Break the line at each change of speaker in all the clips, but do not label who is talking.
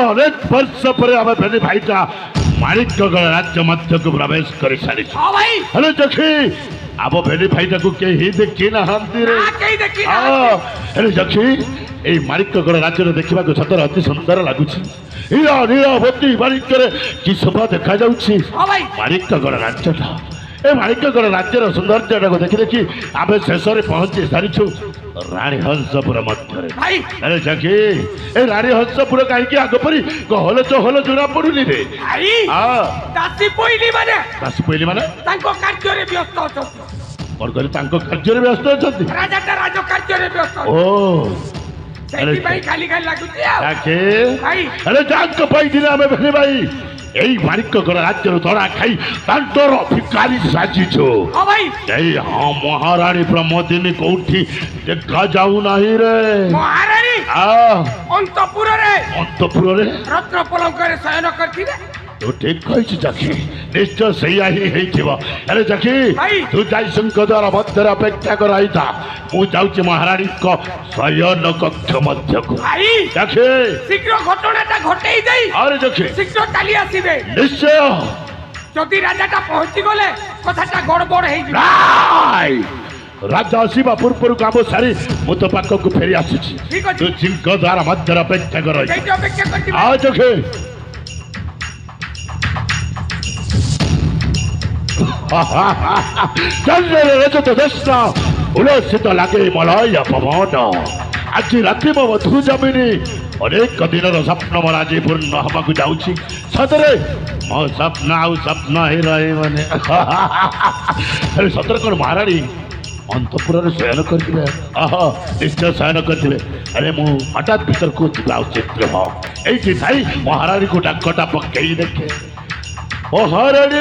अनेक वर्ष पर आम भेली भाईटा माणिकगढ़ राज्य मध्य को प्रवेश कर सारी हेलो जखी अब भेली भाईटा को कहीं देखी ना जखी ये माणिकगढ़ राज्य देखा सतर अति सुंदर लगुच हीरा नीलावती माणिक कि शोभा देखा माणिकगढ़ राज्यटा ए माणिकगढ़ राज्यर सौंदर्य को देखी देखी आम शेष पहुंची सारीछु रानी हंसपुर मध्य अरे जखी ए रानी हंसपुर कहीं आग परी गहल चहल जोड़ा पड़ुनी रे
दासी पइली माने
कार्य व्यस्त अछंती
राजाटा राज कार्य व्यस्त
ओ
सेठी भाई खाली खाली लागुची
जाके
भाई
अरे जाक पाई दिले आमे भेली भाई এই মাণিকগড় রাজ্যর ধরা খাই তান্ডর ভিকারি সাজিছ
ভাই
এই মহারানী প্রমোদিনী কোউঠি দেখা যাও নাহি রে
মহারানী অন্তপুরে রত্ন পলঙ্করে শয়ন করছিলেন
তো ঠিক কইছি জাকি নিশ্চয় সেইয়া হি হেইছিব আরে জাকি তুই যাই সিংহদ্বার মধ্যে অপেক্ষা করাইতা মু যাউছি মহারানী ক শয়ন কক্ষ মধ্যকু
ভাই
জাকি
শীঘ্র ঘটনাটা ঘটেই দেই
আরে জাকি
শীঘ্র চালি আসিবে
নিশ্চয়
যদি রাজাটা পৌঁছি গলে কথাটা গড়বড় হয়ে যাবে
রাই রাজা আসিবা পূর্বরু কাম সারি মু তো পাখকু ফেরি আসুছি
ঠিক আছে
তুই সিংহদ্বার মধ্যে অপেক্ষা করাই
সেইটা অপেক্ষা করছি
আ জাকি চন্দ্রের রজত দৃষ্ণ উলসিত লাগে মলয় পবন আজি রাতি মো মধু জমিনি অনেক দিনর স্বপ্ন মোর আজি পূর্ণ হবাকু যাଉଛି সতরে মো স্বপ্ন আউ স্বপ্ন হি রহে মানে আরে সতরে কোন মহারানী অন্তপুরের শয়ন করবে নিশ্চয় শয়ন করবে আরে মু হঠাৎ ভিতরকু ଯିବା উচিত নহ এইটি থাই মহারানীকে ডাকটা পকেই দেখে মহারানী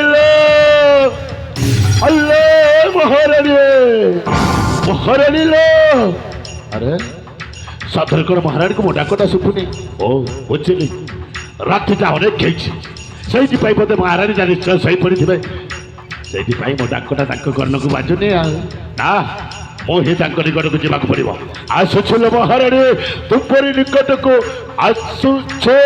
अल्ले महारानी महारानी लो अरे साधर कर महारानी को मोटा कोटा सुपुनी ओ बुझिली रातिटा अनेक खेची सही पाई बोधे महारानी जा निश्चय सही पड़ी थे सही पाई मोटा कोटा तांको कर्ण को बाजुनी ना मो ही तांको निकट को जीवाक पड़िबो आसुछले महारानी तुमरी निकट को आसुछे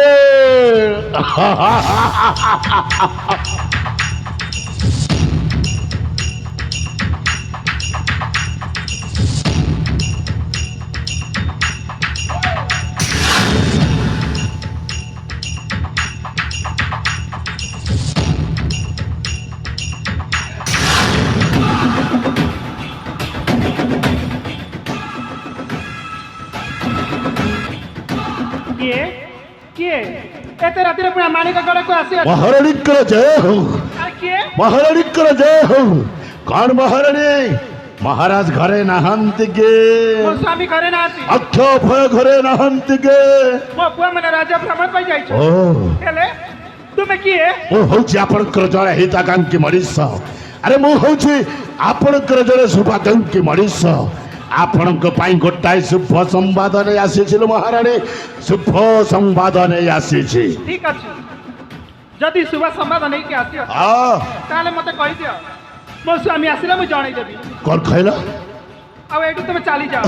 महारानी कर जय हो महारानी कर जय हो कौन महारानी महाराज घरे नहांती के
स्वामी घरे नहांती
अक्ष भय घरे नहांती के
मो पुआ मने राजा भ्रमण पाई जाई
ओ
हेले तुमे किए
ओ होची आपनकर जरे हिताकांक्षी मनीष अरे मु होची आपनकर जरे शुभाकांक्षी मनीष आपणक पाई गोटाए शुभ संवाद नहीं आसी महारानी शुभ संवाद नहीं आसी
ठीक अच्छे जदि शुभ संवाद नहीं के आसी ताले मते कहि दियो मो स्वामी आसिला मु जणाई देबी
कोन खैला
अब एटू तुम चली जाओ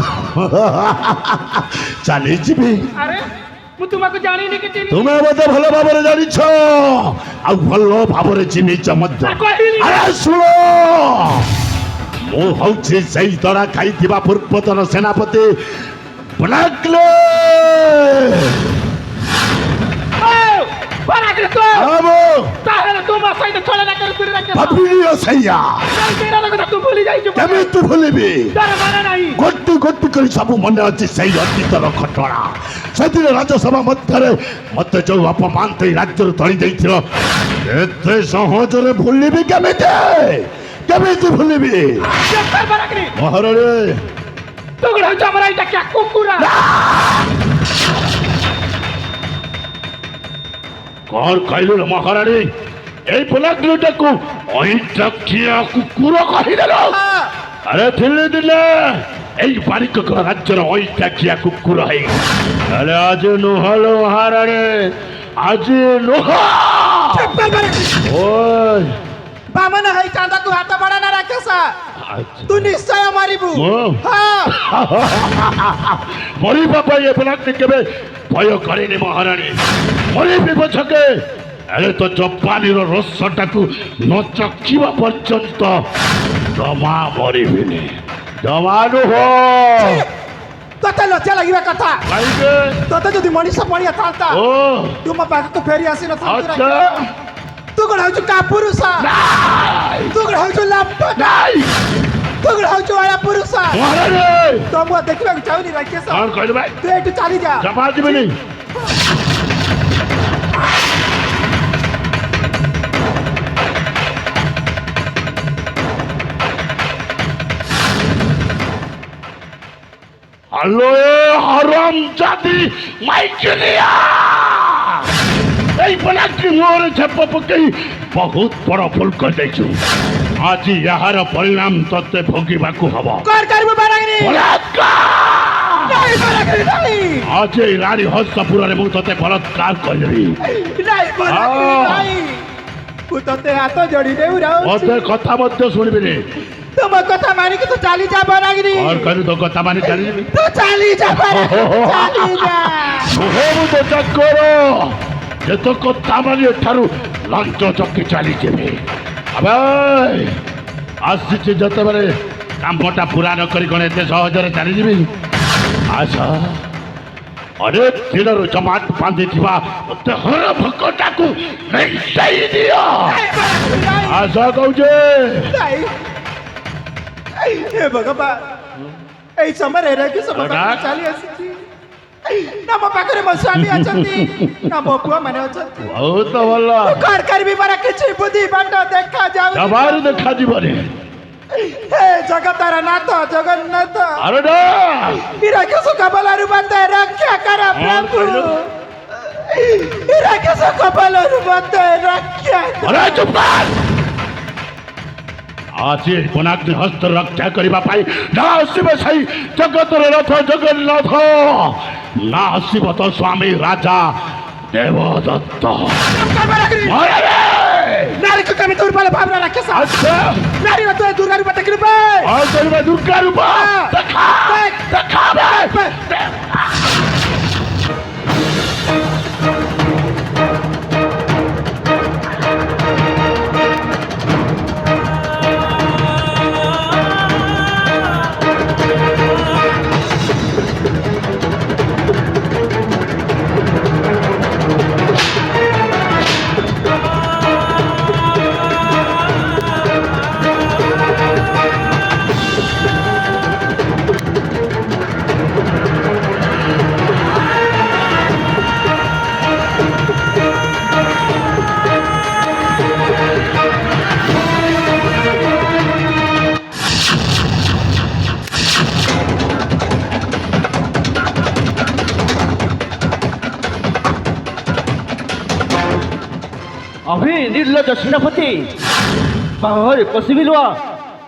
चली जीबी
अरे मु तुमको जानी नहीं कि चिनी
तुम्हें मते भलो भाबरे जानि छ आ भलो भाबरे चिनी छ मत अरे सुनो मो हौछि सही तड़ा खाई थिबा पूर्वतन सेनापति ब्लैकले
बरागले तो
आबो
ताहेले तुम सही छोले ना कर फिर रखे
बाबुलियो सैया
तेरा लगे तू भूली जाई छु
केमे तू भूलिबी
डर माने नहीं
गोट्टी गोट्टी करी सब मन अछि सही अतीतर घटना सेदिन राज्यसभा मध्यरे मते जो अपमान तई राज्यर तळी दैथिलो एते सहजरे भूलिबी केमे तू भूलिबी महारानी
तुगड़ा जमराई ता क्या कुकुरा
कौन कहलु महारानी ए ब्लैकले को ओइटा किया कुकुर कहि देलो अरे दिल्ली दिल्ली এই বারিকগড় রাজ্যের ওইটা কিয়া কুকুর হই আরে আজ নহলো হারারে আজ নহ ওই
বামন হই চাঁদা তু হাত বড়া না রাখেছ তু নিশ্চয় মারিবু হ্যাঁ
মরি বাবা এ ব্লাক কেবে ভয় করেনি মহারানী ମରିବି ପଛକେ ହେଲେ ତ ଜପାନୀର ରସଟାକୁ ନ ଚଖିବା ପର୍ଯ୍ୟନ୍ତ ଜମା ମରିବିନି ଜମା ନୁହଁ
ତତେ ଲଜ୍ଜା ଲାଗିବା କଥା
କାହିଁକି
ତତେ ଯଦି ମଣିଷ ପଣିଆ ଥାନ୍ତା
ଓ
ତୁ ମୋ ପାଖକୁ ଫେରି ଆସିନଥାନ୍ତୁ
ଆଚ୍ଛା
ତୁ କଣ ହଉଛୁ କାପୁରୁଷ
ନାଇଁ
ତୁ କଣ ହଉଛୁ ଲାପଟ
ନାଇଁ
ତୁ କଣ ହଉଛୁ ଅଳା ପୁରୁଷ
ମହାରାଣୀ
ତ ମୁଁ ଦେଖିବାକୁ ଚାହୁଁନି ରାକେଶ
କଣ କହିଲେ ଭାଇ
ତୁ ଏଠୁ ଚାଲିଯା
ଜମା ଯିବିନି হ্যালো হরম জাতি মাইকেলিয়া এই বনাকি মোর ছেপ পকাই বহুত বড় ভুল କରିଦେଇଛୁ ଆଜି ଏହାର ପରିଣାମ ତତେ ଭୋଗିବାକୁ ହବ
କର କରିବୁ ବାରାଗିରି
ବଳାତ୍କାର
ନାଇଁ ବାରାଗିରି ନାଇଁ
ଆଜି ଏଇ ରାଣୀ ହସ୍ତପୁରରେ ମୁଁ ତତେ ବଳାତ୍କାର କରିଦେବି
ନାଇଁ ବାରାଗିରି ନାଇଁ ମୁଁ ତତେ ହାତ ଯୋଡ଼ି ଦେଉ
ମତେ କଥା ମଧ୍ୟ ଶୁଣିବିନି
ତୁମ କଥା ମାନିକି ତୁ ଚାଲି ଯା ବାରାଗିରି
କଣ କରିବି ତୋ କଥା ମାନି ଚାଲିଯିବି
ତୁ ଚାଲି ଯା ବାରାଗିରି ଚାଲି ଯା
ମୁଁ ତ ଚାକର ଯେତେ କଥା ମାନି ଏଠାରୁ ଲଞ୍ଚ ଚକି ଚାଲିଯିବି ଆବେ ଆସିଛି ଯେତେବେଳେ କାମଟା ପୁରା ନ କରି କଣ ଏତେ ସହଜରେ ଚାଲିଯିବି ଆସ ଅନେକ ଦିନରୁ ଜମାଟ ବାନ୍ଧିଥିବା ମତେ ହର ଭୋକଟାକୁ ମେଣ୍ଟାଇ ଦିଅ ଆସ କହୁଛେ
ନାଇଁ ହେ ଭଗବାନ ଏଇ ସମୟରେ ରାକେଶ ମୋ ପାଖକୁ ଚାଲି ଆସିଛି ନା ମୋ ପାଖରେ ମୋ ସ୍ୱାମୀ ଅଛନ୍ତି ନା ମୋ ପୁଅ ମାନେ ଅଛନ୍ତି
ବହୁତ ଭଲ
କଣ କରିବି ପରା କିଛି ବୁଦ୍ଧି ବାଟ ଦେଖାଯାଉ
ଜମାରୁ ଦେଖାଯିବନି
ହେ ଜଗତର ନାଥ ଜଗନ୍ନାଥ
ଆରେ ନା
ରାକେଶ କବଲରୁ ମତେ ରକ୍ଷା କର ପ୍ରଭୁ ରାକେଶ କବଲରୁ ମତେ ରକ୍ଷା କର
ଆରେ ଚୁପ କର ଆଜି ବନାଗ୍ନି ହସ୍ତ ରକ୍ଷା କରିବା ପାଇଁ ନା ଆସିବ ସେଇ ଜଗତର ରଥ ଜଗନ୍ନାଥ ନା ଆସିବ ତ ସ୍ୱାମୀ ରାଜା ଦେବଦତ୍ତ
ନାରୀକୁ କେମିତି ଦୁର୍ବଳ ଭାବନା ରାକେଶ
ଆଚ୍ଛା
ନାରୀର ତୁ ଦୁର୍ଗା ରୂପ ଦେଖିଲୁ ବେ
ଆଉ କରିବା ଦୁର୍ଗା ରୂପ ଦେଖା ଦେଖାବେ
अभी निर्लज सेनापति बाहर पशिबिलुआ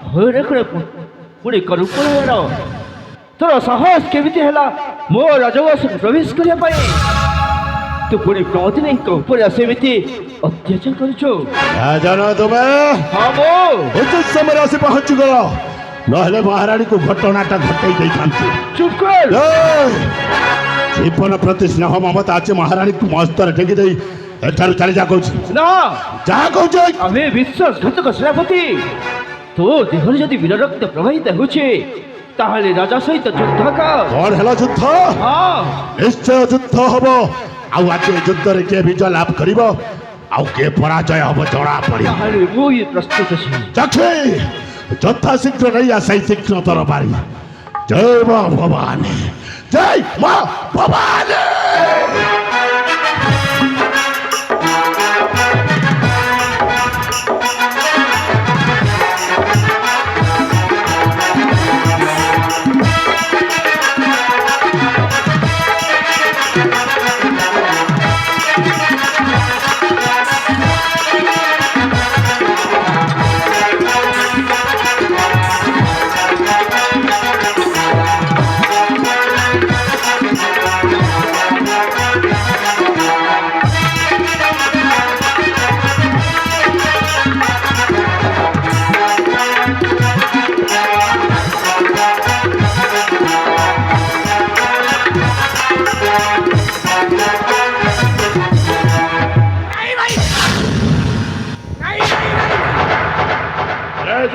हरे पुणी करू पड़ेर तोर साहस केमिति हैला मो राजवंश प्रवेश करिया पाई तू पुणी प्रमोदी नहीं ऊपर सेमिति अत्याचार करूछु
ଜାଣ ତୁମେ
हाँ मो
ଉଚିତ ସମୟରେ ଆସି ପହଞ୍ଚିଗଲ ନହେଲେ ମହାରାଣୀକୁ ଘଟଣାଟା ଘଟେଇ ଦେଇଥାନ୍ତି
चुप कर
ଜୀବନ ପ୍ରତି ସ୍ନେହ ମମତା ଅଛି ମହାରାଣୀକୁ ମସ୍ତରେ ଟେକି ଦେଇ ଏଠାରୁ ଚାଲି ଯା କହୁଛି
ना
ଯାହା କହୁଛି
आमे विश्वासघातक सेनापति तो देहर जदि वीर रक्त प्रवाहित होछे ताहले राजा सहित युद्ध कर
କଣ ହେଲା ଯୁଦ୍ଧ
हाँ
ନିଶ୍ଚୟ ଯୁଦ୍ଧ ହବ ଆଉ ଆଜି ଏ ଯୁଦ୍ଧରେ କିଏ ବିଜୟ ଲାଭ କରିବ ଆଉ କିଏ ପରାଜୟ ହବ ଜଣା ପଡିବ
ताहले मो ये प्रस्तुत छी
ଚକ୍ଷେ ଯଥା ଶୀଘ୍ର ନେଇ ଆସ ଏଇ ତୀକ୍ଷ୍ଣ ତରବାରୀ ଜୟ ମା ଭବାନୀ ଜୟ ମା ଭବାନୀ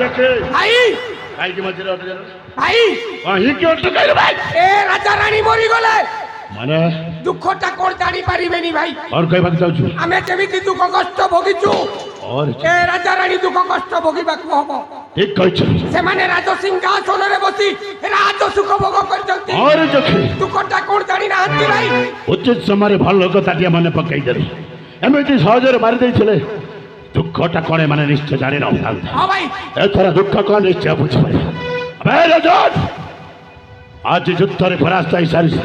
দেখে
ভাই
কাইকি মধ্যে অটকে গেল
ভাই
কাহিকি অটকে গেল ভাই
এ রাজা রানী মরি গলে
মানে
দুঃখটা কোন জানি পারিবেনি ভাই
আর কইବାକୁ যাଉଛୁ
ଆମେ କେମିତି ଦୁଃଖ କଷ୍ଟ ଭୋଗିଛୁ
और
ଏ ରାଜା ରାଣୀ ଦୁଃଖ କଷ୍ଟ ଭୋଗିବାକୁ ହବ
ठीक କହିଛୁ
ସେମାନେ ରାଜ ସିଂହାସନରେ ବସି ରାଜ ସୁଖ ଭୋଗ କରିଛନ୍ତି
और ଦେଖେ
ଦୁଃଖଟା କୋଣ ଜାଣି ନାହାନ୍ତି ଭାଇ
ଉଚିତ ସମୟରେ ଭଲ କଥାଟିଏ ମନେ ପକାଇ ଦେଲେ ଏମିତି ସହଜରେ ମାରି ଦେଇଥିଲେ ଦୁଃଖଟା କଣ ମାନେ ନିଶ୍ଚୟ ଜାଣି ନଥାନ୍ତେ
ହଁ ଭାଇ
ଏଥର ଦୁଃଖ କଣ ନିଶ୍ଚୟ ବୁଝିପାରିବା ଆଜି ଯୁଦ୍ଧରେ ପରାସ୍ତ ହେଇସାରିଛି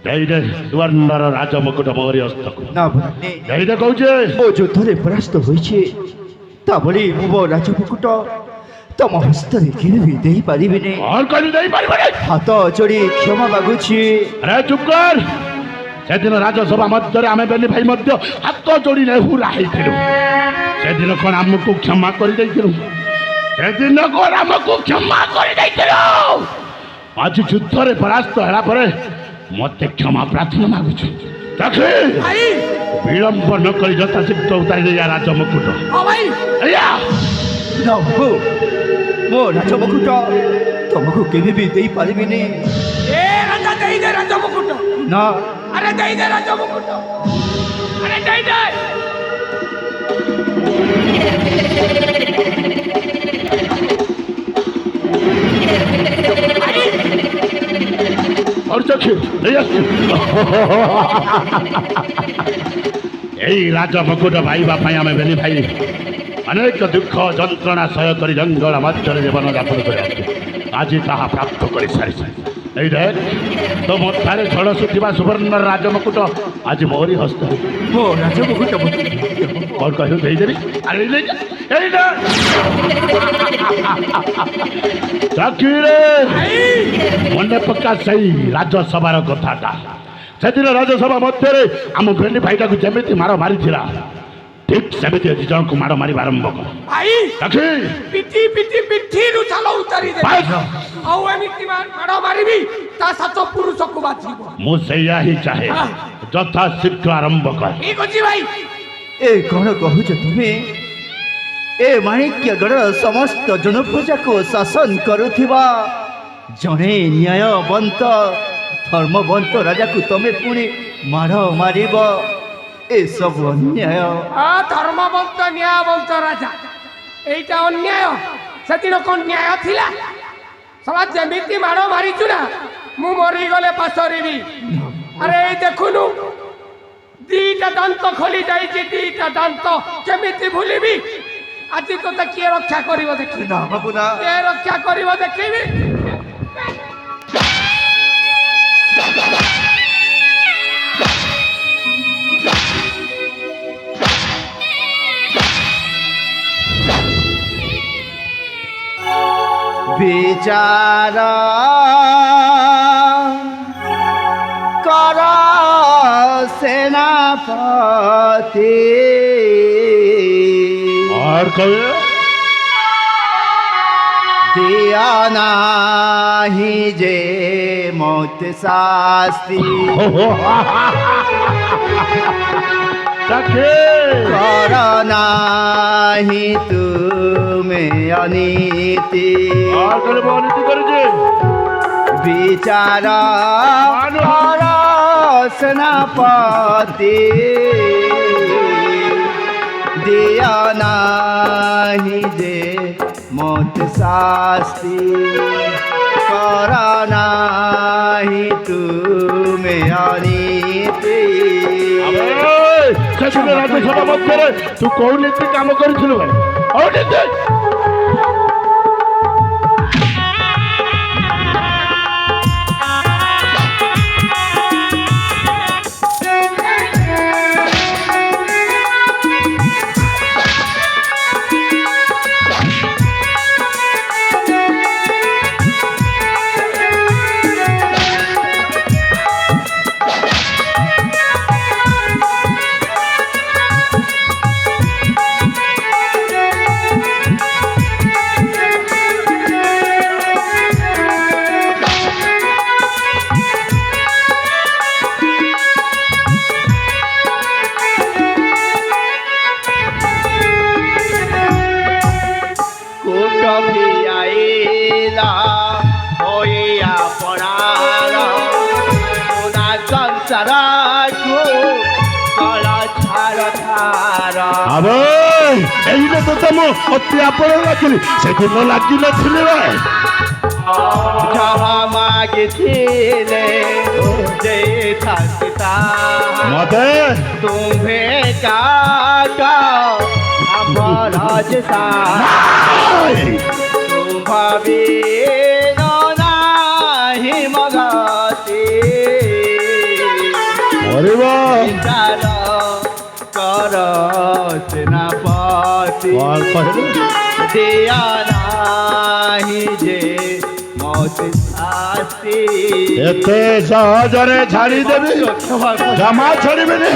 ଦେଇଦେ ସୁବର୍ଣ୍ଣର ରାଜମୁକୁଟ ମୋରି ହସ୍ତକୁ
না ভগ্নী
ଦେଇଦେ କହୁଛି
ମୋ ଯୁଦ୍ଧରେ ପରାସ୍ତ ହୋଇଛି ତା ଭଳି ମୁଁ ମୋ ରାଜମୁକୁଟ ତମ ହସ୍ତରେ କେବେ ବି ଦେଇପାରିବିନି
କଣ କରି ଦେଇପାରିବନି
ହାତ ଯୋଡ଼ି କ୍ଷମା ମାଗୁଛି
ଆରେ ଚୁପ କର ସେଦିନ ରାଜସଭା ମଧ୍ୟରେ ଆମେ ବେଲି ଭାଇ ମଧ୍ୟ ହାତ ଯୋଡ଼ି ନେହୁରା ହେଇଥିଲୁ ସେଦିନ କଣ ଆମକୁ କ୍ଷମା କରିଦେଇଥିଲୁ ସେଦିନ କଣ ଆମକୁ କ୍ଷମା କରିଦେଇଥିଲୁ ଆଜି ଯୁଦ୍ଧରେ ପରାସ୍ତ ହେଲା ପରେ ମତେ କ୍ଷମା ପ୍ରାର୍ଥନା ମାଗୁଛୁ ଦେଖେ
ଭାଇ
ବିଳମ୍ବ ନ କରି ଯଥାଶୀଘ୍ର ଉତାରି ଦେଇ ରାଜମୁକୁଟ
ହଁ ଭାଇ
ଏଇଆ
ନା ବାବୁ ମୋ ରାଜମୁକୁଟ ତମକୁ କେବେ ବି ଦେଇପାରିବିନି
ଏ ରାଜା ଦେଇଦେ ରାଜ ମୁକୁଟ
ନା
ଆରେ ଦେଇଦେ ରାଜ ମୁକୁଟ ଆରେ ଦେଇଦେ
और দেখে এই আসছে এই রাজমুকুଟ ପାଇବା ପାଇଁ ଆମେ ବେଲି ଭାଇ ଅନେକ ଦୁଃଖ ଯନ୍ତ୍ରଣା ସହ୍ୟ କରି ଜଙ୍ଗଲ ମଧ୍ୟରେ ଜୀବନ ଯାପନ କରି ଆସିଛୁ ଆଜି ତାହା ପ୍ରାପ୍ତ କରିସାରିଛି ଏଇ ଦେଖ ତୋ ମଥାରେ ଝଡ଼ସୁଥିବା ସୁବର୍ଣ୍ଣ ରାଜମୁକୁଟ ଆଜି ମୋରି ହସ୍ତ
ମୋ ରାଜମୁକୁଟ ମୋତେ
କଣ କହିଲୁ ଦେଇଦେବି ଆରେ ଏଇ ନେଇଯା ଏଇଟା ଚାକିରେ ମନେ ପକା ସେଇ ରାଜସଭାର କଥାଟା ସେଦିନ ରାଜସଭା ମଧ୍ୟରେ ଆମ ଭେଣ୍ଡି ଭାଇଟାକୁ ଯେମିତି ମାଡ଼ ମାରିଥିଲା ଠିକ୍ ସେମିତି ଆଜି ଜଣକୁ ମାଡ଼ ମାରିବା ଆରମ୍ଭ କର
ଭାଇ
ଚାକି
ପିଠି ପିଠି ପିଠିରୁ ଚାଲ ଉତାରି ଦେ ଆଉ ଏମିତି ମାଡ଼ ମାରିବି ତା ସାତ ପୁରୁଷକୁ ବାଛିବ
ମୁଁ ସେଇଆ ହିଁ ଚାହେଁ ଯଥା ଶୀଘ୍ର ଆରମ୍ଭ କର
ଠିକ ଅଛି ଭାଇ
ଏ କ'ଣ କହୁଛ ତୁମେ ଏ ମାଣିକ୍ୟଗଡ଼ର ସମସ୍ତ ଜନପ୍ରଜାକୁ ଶାସନ କରୁଥିବା ଜଣେ ନ୍ୟାୟବନ୍ତ ଧର୍ମବନ୍ତ ରାଜାକୁ ତମେ ପୁଣି ମାଡ଼ ମାରିବ ଏସବୁ ଅନ୍ୟାୟ
ଧର୍ମବନ୍ତ ନ୍ୟାୟବନ୍ତ ରାଜା এইটা ଅନ୍ୟାୟ ସେଦିନ କ'ଣ ନ୍ୟାୟ ଥିଲା ସବା ଯେମିତି ମାଡ଼ ମାରିଛୁ ନା ମୁଁ ମରିଗଲେ ପାଶରିବି ଆରେ ଏଇ ଦେଖୁନୁ ଦିଟା ଦାନ୍ତ ଖୋଲି ଯାଇଛି ଦିଟା ଦାନ୍ତ କେମିତି ଭୁଲିବି ଆଜି ତୋତେ କିଏ ରକ୍ଷା କରିବ ଦେଖିବି
ନା ବାବୁ ନା
କିଏ ରକ୍ଷା କରିବ ଦେଖିବି
বিচার কর সেনাপতি
और कहे
দিয়া নাহি যে মত শাস্তি
চাকি
কর নাহি তুমি অনীতি
और करे বনিতি করেছে
বিচার কর সেনাপতি দিয়া নাহি যে মত শাস্তি কর নাহি তুমি অনীতি
সেদিন রাজ্যসভা ମଧ୍ୟରେ ତୁ କୋଉ ନୀତି କାମ କରିଥିଲୁ ଭାଇ ଆଉ ନୀତି আরে এইটা তো তম অতি আপন লাগিলি সেদিন লাগিনଥିଲି রে
যাহা মাগিছিলে যে থাকতা
মতে
तुम्हे काका আমার রাজসা तुम भावी नाही मगाती
अरे वाह
चाल कर सेनापति
और कहले
दिया नाही जे मौत आसी
এতে সহজরে ছাড়ি দেবি জমা ছড়িবে নি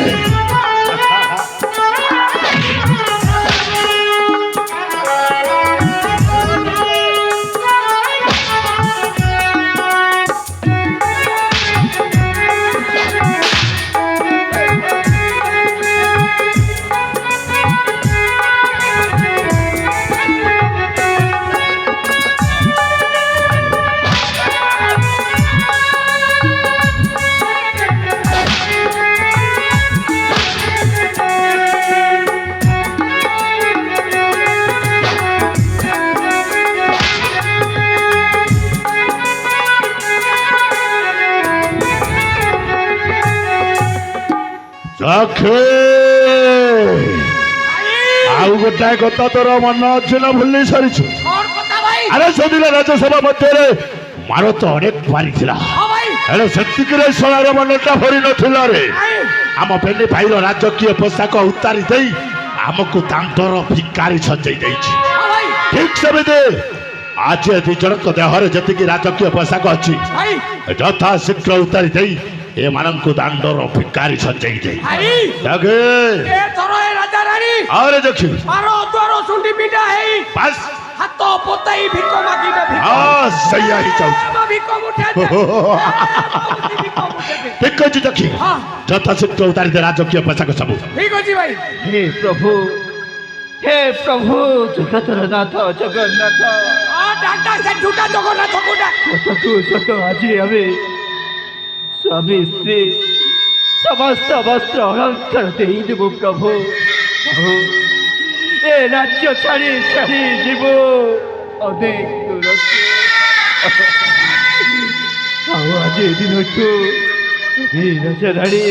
রাখে ଆଉ ଗୋଟାଏ କଥା ତୋର ମନ ଅଛି ନା ଭୁଲି ସାରିଛୁ
और কথা ভাই
ଆରେ ସେଦିନ ରାଜ୍ୟସଭା ମଧ୍ୟରେ ମାର ତ ଅନେକ ପାରିଥିଲା
हाँ भाई
ହେଲେ ସେତିକିରେ ଶଳାର ମନଟା ଭରି ନଥିଲା ରେ ଆମ ପେଣ୍ଡି ଭାଇର ରାଜକୀୟ ପୋଷାକ ଉତାରି ଦେଇ ଆମକୁ ଦାନ୍ତର ଭିକାରୀ ସଜେଇ ଦେଇଛି
हाँ भाई
ଠିକ ସେମିତି ଆଜି ଏ ଦି ଜଣଙ୍କ ଦେହରେ ଯେତିକି ରାଜକୀୟ ପୋଷାକ ଅଛି
भाई
ଯଥା ଶୀଘ୍ର ଉତାରି ଦେଇ ଏମାନଙ୍କୁ ଦାଣ୍ଡର ଭିକାରୀ ସଜେଇ ଦେଇ
भाई
ଦେଖେ
ए थरो ए राजा रानी
ଆରେ ଦେଖିବି
मारो द्वारो सुंडी पीटा है
ବାସ୍
हाथ पोताई भिको मागी ना भिको
ହଁ ସେଇଆ ହିଁ ଚାହୁଛି
बाबा भिको मुठे दे भिको मुठे दे
ଠିକ ଅଛି ଦେଖି
ହଁ।
ଯଥା ଶୀଘ୍ର ଉତାରି ଦେ ରାଜକୀୟ ପୋଷାକ ସବୁ
ठीक अछि भाई
हे प्रभु जगतर नाथ जगन्नाथ
आ डाक्टर से झूठा जगन्नाथ कोटा
सतकु सत আজি আমি স্বামী স্ত্রী সমস্ত বস্ত্র অলঙ্কার দেই দেব প্রভু প্রভু এ রাজ্য ছাড়ি ছাড়ি জীব অনেক দূরত্ব ଆଉ ଆଜି ଦିନଠୁ ରାଜାରାଣୀ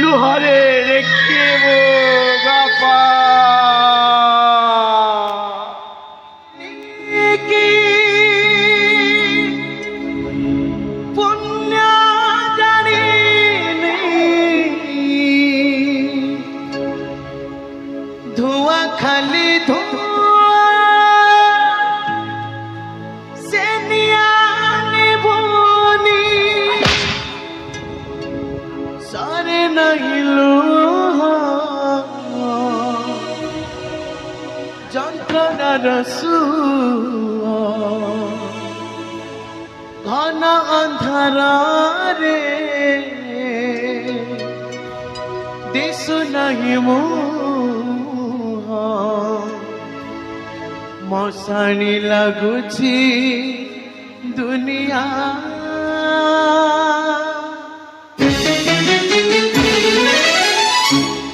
ଲୁହରେ ରେଖିବୁ ବାପା
পুণ্য জানিনি ধোঁয়া খালি ধোঁয়া সে নিয়ানি সারে নাইলো যন্ত্রণার ঘন অন্ধারে দিশু নাহি মুহ মশাଣି লাগুছি দুনিয়া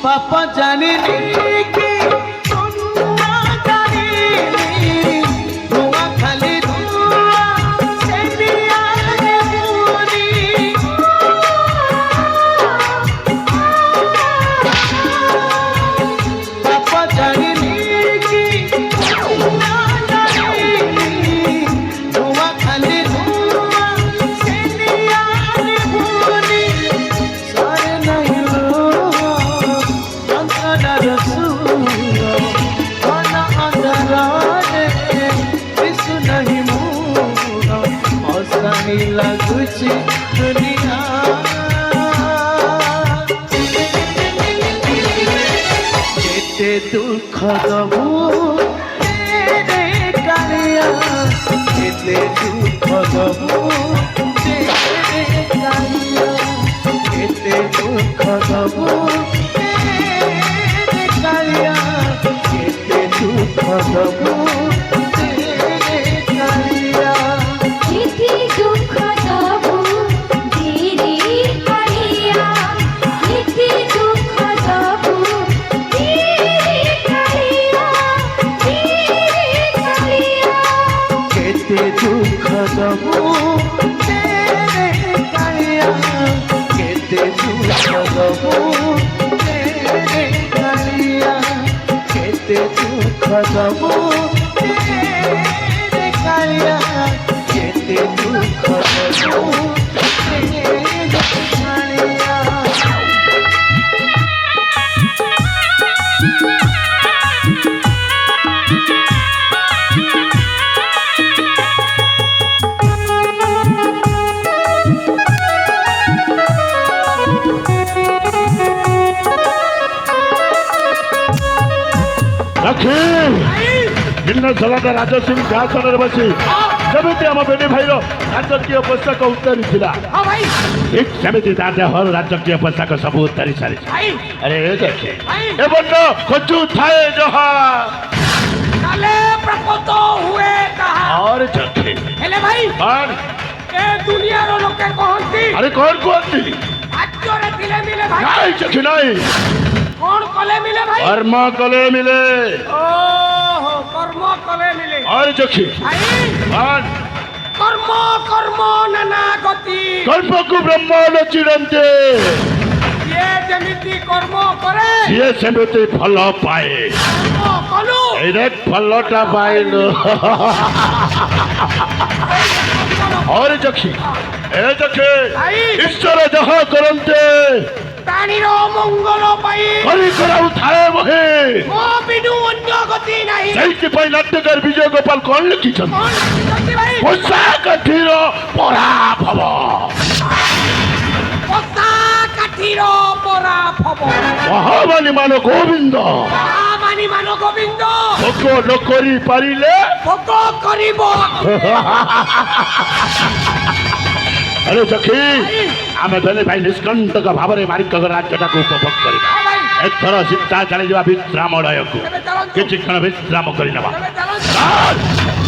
পাপ জানিনি কি পুণ্য জানিনি ধোঁয়া খালি ধোঁয়া সে নিয়ারে মুনি পাপ জানিনি কি পুণ্য জানিনি ধোঁয়া খালি ধোঁয়া সে নিয়ারে মুনি সারে নাইলো যন্ত্রণার সুর ঘন অন্ধকারে দিশু নাহি মুহ মশাଣି লাগুছি দুনিয়া যেতে দুঃখ দবু রে কালিয়া যেতে দুঃখ দবু রে কালিয়া যেতে দুঃখ দবু রে কালিয়া যেতে দুঃখ দবু রে কালিয়া
চিঠি দুঃখ তবু ধীরে কালিয়া চিঠি
ଦବୁ ରେ କାଳିଆ କେତେ ଦୁଃଖ ଦବୁ ରେ କାଳିଆ।
ଲକ୍ଷ୍ମୀ ଭିନ୍ନ ସଭାଟା ରାଜସିଂ ସିଂହାସନରେ ବସି ଯେମିତି ଆମ ବେଣୀ ଭାଇର ରାଜକୀୟ ପୋଷାକ ଉତ୍ତରିଥିଲା
ହଁ ଭାଇ
ଠିକ ସେମିତି ତା ଦେହର ରାଜକୀୟ ପୋଷାକ ସବୁ ଉତ୍ତରି ସାରିଛି।
ଭାଇ
ଆରେ ଦେଖେ
ଭାଇ
ଏବଂ ଖୋଜୁ ଥାଏ ଯାହା
କାଲେ ପ୍ରକୃତ ହୁଏ ତାହା।
और चखे
ହେଲେ ଭାଇ
और
ଏ ଦୁନିଆର ଲୋକେ କହନ୍ତି
अरे कौन कहती
ଭାଗ୍ୟରେ ଥିଲେ ମିଳେ ଭାଇ
नहीं चखी नहीं
କଣ କଲେ ମିଳେ ଭାଇ
कर्म कले मिले
ଓହୋ କର୍ମ କଲେ ମିଳେ
और चखी
ଭାଇ
और
କର୍ମ କର୍ମ ନାନା ଗତି
कल्प को ब्रह्मांड चिरंते
ଯିଏ ଯେମିତି କର୍ମ କରେ
ये सेमती फल पाए
କର୍ମ କଲୁ
एरे फलटा पाइलो और चखी ए चखे
भाई
ईश्वर जहाँ करंते
ପ୍ରାଣୀର ମଙ୍ଗଳ ପାଇଁ
करी कराउ थाए वहे
ମୋ ବିନୁ ଅନ୍ୟ ଗତି ନାହିଁ
ସେଇଥି ପାଇଁ ନାଟ୍ୟକାର ବିଜୟ ଗୋପାଳ କଣ ଲେଖିଛନ୍ତି
କଣ ଲେଖିଛନ୍ତି ଭାଇ
ପୋଷାକ ଥିର ପରାଭବ
ପତା କାଠିର ପରାଭବ
ମହାବାନୀ ମାନ ଗୋବିନ୍ଦ
ମାନି ମାନ ଗୋବିନ୍ଦ
ଭୋଗ ନ କରି ପାରିଲେ
ଭୋଗ କରିବ
ଆରେ ସଖୀ ଆମେ ବେଲେ ଭାଇ ନିଷ୍କଣ୍ଟକ ଭାବରେ ମାରିକର ରାଜ୍ୟଟାକୁ ଉପଭୋଗ କରିବା
ହଁ ଭାଇ
ଏଥର ସିଧା ଚାଲିଯିବା ବିଶ୍ରାମଳୟକୁ
ଏବେ ଚାଲନ୍ତୁ
କିଛି କ୍ଷଣ ବିଶ୍ରାମ କରିନେବା
ଏବେ ଚାଲନ୍ତୁ
ଚାଲ।